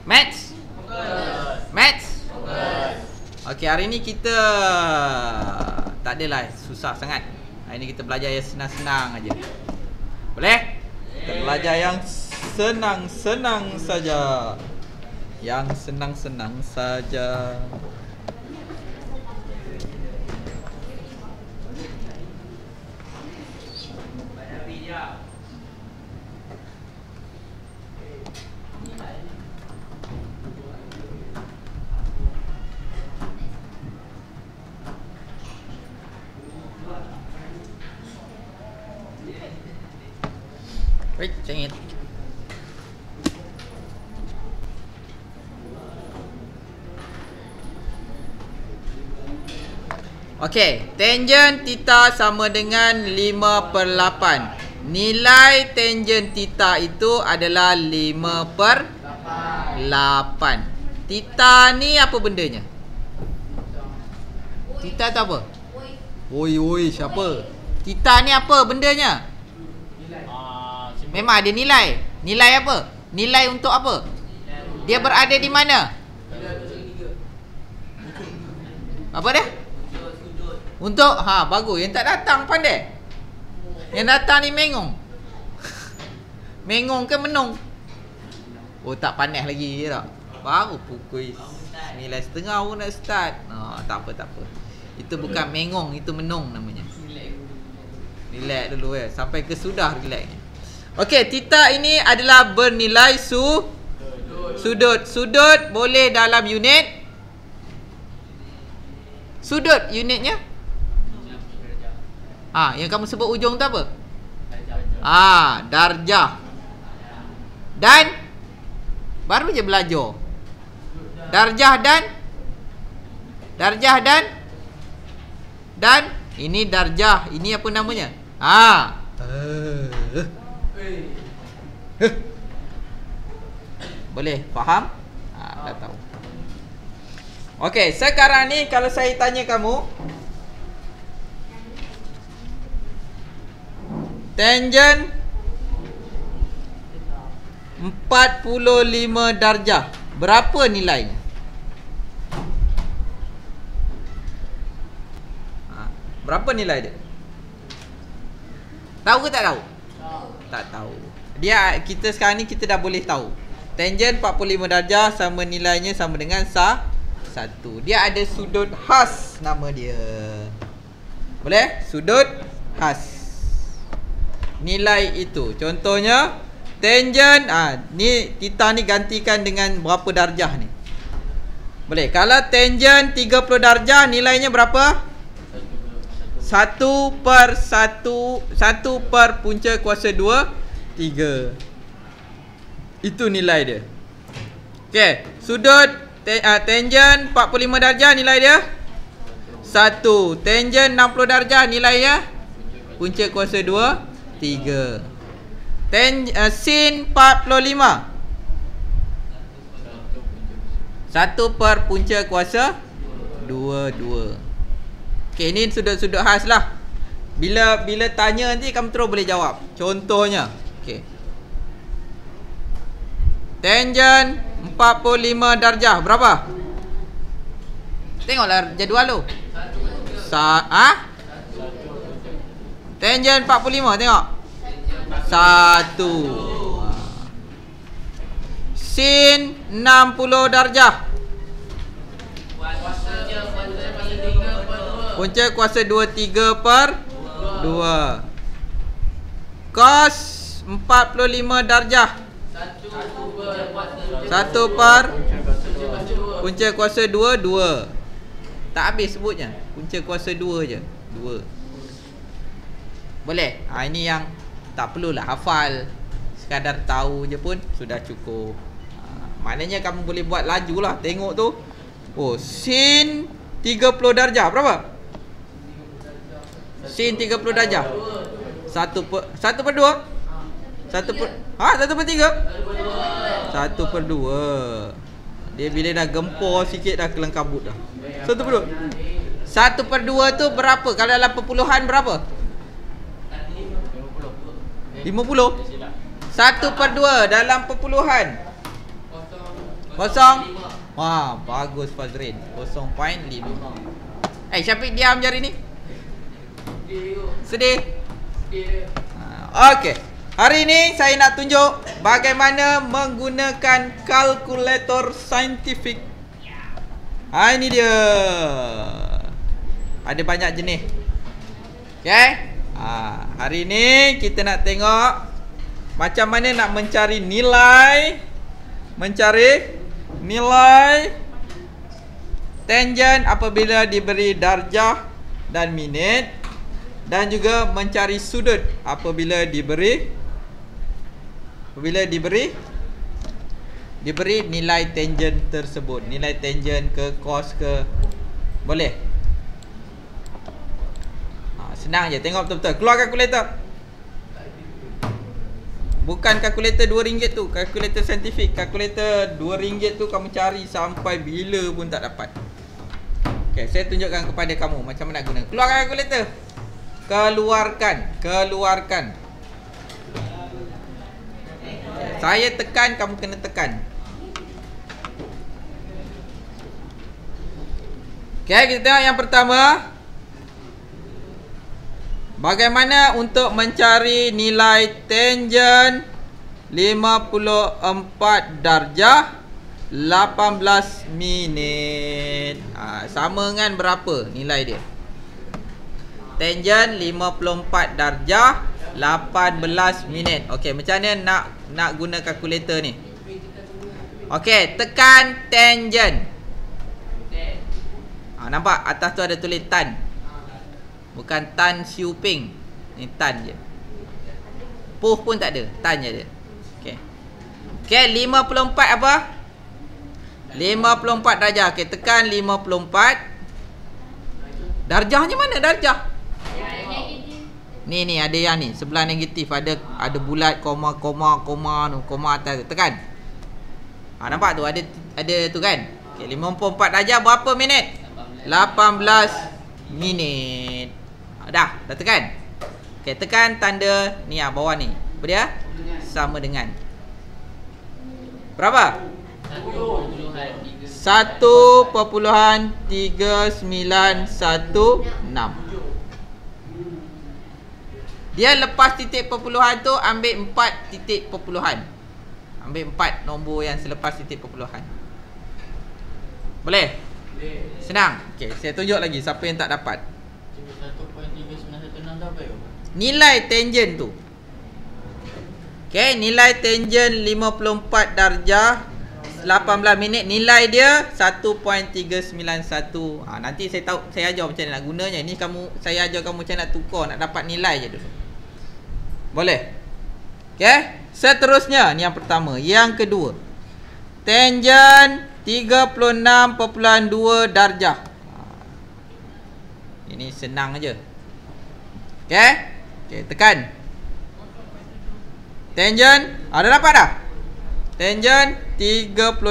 Maths? Maths? Okey, hari ni kita tak adalah susah sangat. Hari ni kita belajar yang senang-senang aja. Boleh? Kita belajar yang senang-senang saja. Yang senang-senang saja. Wait, cengit. Okey, tangent theta sama dengan 5/8. Nilai tangent theta itu adalah 5/8. Theta ni apa bendanya? Theta tu apa? Oi, siapa? Theta ni apa bendanya? Memang ada nilai. Nilai apa? Nilai untuk apa? Dia berada di mana? Apa dia? Untuk, bagus. Yang tak datang pandai. Yang datang ni mengong. Mengong ke menung? Oh, tak panas lagi tak? Baru pukul 9:30 pun nak start. Tak apa. Itu bukan mengong, itu menung namanya. Relax dulu sampai ke sudah relax ni. Okey, theta ini adalah bernilai sudut. Sudut boleh dalam unit. Sudut unitnya? Yang kamu sebut ujung tu apa? Darjah. Dan baru je belajar. Darjah dan ini darjah. Ini apa namanya? Boleh faham? Dah tahu. Okey, sekarang ni kalau saya tanya kamu, tangent 45 darjah, berapa nilainya? Berapa nilai dia? Tahu ke tak tahu? Tak tahu. Kita sekarang ni kita dah boleh tahu. Tangent 45 darjah sama nilainya sama dengan 1. Dia ada sudut khas nama dia. Boleh? Sudut khas. Nilai itu. Contohnya tangent ni kita ni gantikan dengan berapa darjah ni. Boleh. Kalau tangent 30 darjah nilainya berapa? 1/1 punca kuasa 2 3. Itu nilai dia. Okey, sudut tangent 45 darjah nilai dia 1. Tangent 60 darjah nilai dia punca kuasa 2 3. Sin 45 1 per punca kuasa 2 Okey, ini sudut-sudut khas lah. Bila tanya nanti kamu terus boleh jawab. Contohnya, okey. Tangent 45 darjah berapa? Tengoklah jadual tu. Tangent 45 tengok. 1. Sin 60 darjah. Punca kuasa 2 3/2. Cos 45 darjah 1 per punca kuasa 2 Tak habis sebutnya. Punca kuasa 2 je. 2. Boleh? Ini yang tak perlulah hafal. Sekadar tahu je pun sudah cukup. Maknanya kamu boleh buat laju lah. Tengok tu. Sin 30 darjah berapa? Sin 30 darjah 1/2 1/3 1/2. Dia bila dah gempur sikit dah kelang kabut dah. 1/2 tu berapa? Kalau dalam perpuluhan berapa? 50. 1/2 dalam perpuluhan Kosong. Wah, bagus Fazrin. 0.5. Syafiq diam je hari ni. Sedih. Okey. Hari ni saya nak tunjuk bagaimana menggunakan kalkulator saintifik. Ini dia. Ada banyak jenis. Okey. Hari ni kita nak tengok macam mana nak mencari nilai tangent apabila diberi darjah dan minit, dan juga mencari sudut apabila diberi nilai tangent tersebut. Nilai tangent ke cos ke, boleh. Senang je, tengok betul-betul. Keluar kalkulator. Bukan kalkulator RM2 tu, kalkulator saintifik. Kalkulator RM2 tu kamu cari sampai bila pun tak dapat. Okey, saya tunjukkan kepada kamu macam mana guna. Keluarkan kalkulator. Keluarkan. Saya tekan, kamu kena tekan. Okey, kita tengok yang pertama. Bagaimana untuk mencari nilai tangent 54 darjah 18 minit. Sama dengan berapa nilai dia? Tangent 54 darjah 18 minit. Okey, macam mana nak guna kalkulator ni? Okey, tekan tangent. Nampak atas tu ada tulis tan. Bukan Tan Siu Ping. Ni Tan je. Puh pun tak ada, Tan je ada. Okey. Okey, 54 apa? 54 darjah. Okey, tekan 54. Darjahnya mana darjah? Ni ada yang ni, sebelah negatif ada bulat koma atas tu. Tekan. Nampak tu ada tu kan? Okey, 54 darjah berapa minit? 18 minit. Dah tekan. Okey, tekan tanda ni bawah ni. Apa dia? Sama dengan berapa? 1.3916. Dia lepas titik perpuluhan tu ambil 4 titik perpuluhan. Ambil 4 nombor yang selepas titik perpuluhan. Boleh? Senang. Okey, saya tunjuk lagi siapa yang tak dapat. 1.3916 apa ya? Nilai tangent tu. Okey, nilai tangent 54 darjah 18 minit, nilai dia 1.391. Nanti saya ajar macam mana nak gunanya. Ni saya ajar kamu macam nak tukar, nak dapat nilai je dulu. Boleh? Okey, seterusnya ni yang pertama. Yang kedua, tangent 36.2 darjah. Ini senang aja. Okey? Okey, tekan. Tangent, ada dapat dah? Tangent 36.2.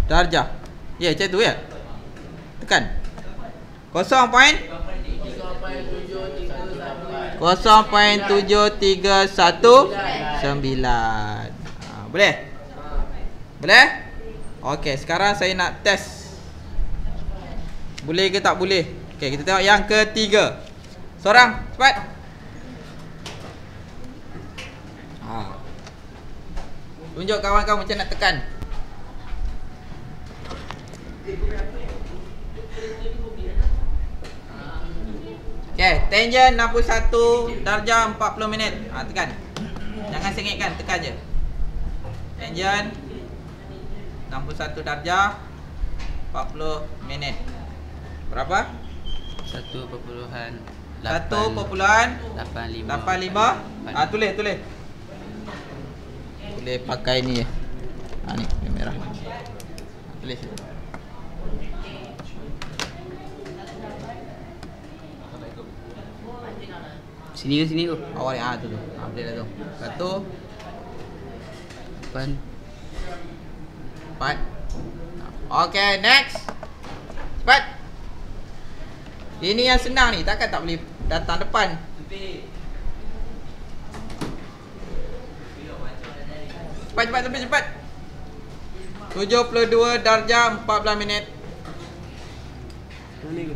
Darjah. Ya, macam tu ya. Tekan. 0.7319. Boleh? Boleh? Okey, sekarang saya nak test. Boleh ke tak boleh? Okey, kita tengok yang ketiga. Seorang, cepat. Tunjuk kawan kamu macam nak tekan. Okey, tangent 61 darjah 40 minit. Tekan. Jangan sengitkan, tekan je. Tangent 61 darjah 40 minit. Berapa? 1.85. Tulis. Boleh pakai ni je. Ni kamera. Tulis. Sini ke? Awal ni tu. Boleh dah tu. 1 4. Okay, next. Cepat. Ini yang senang ni, takkan tak boleh datang depan. Cepat tepi cepat. 72 darjah 14 minit. Ni ke?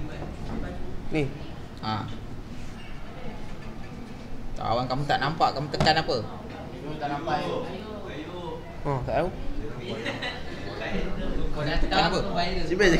Ni. Ha. Kawan kamu tak nampak kamu tekan apa? Tak nampak. Oh, tak tahu. Kau dah tekan apa? Cuba je.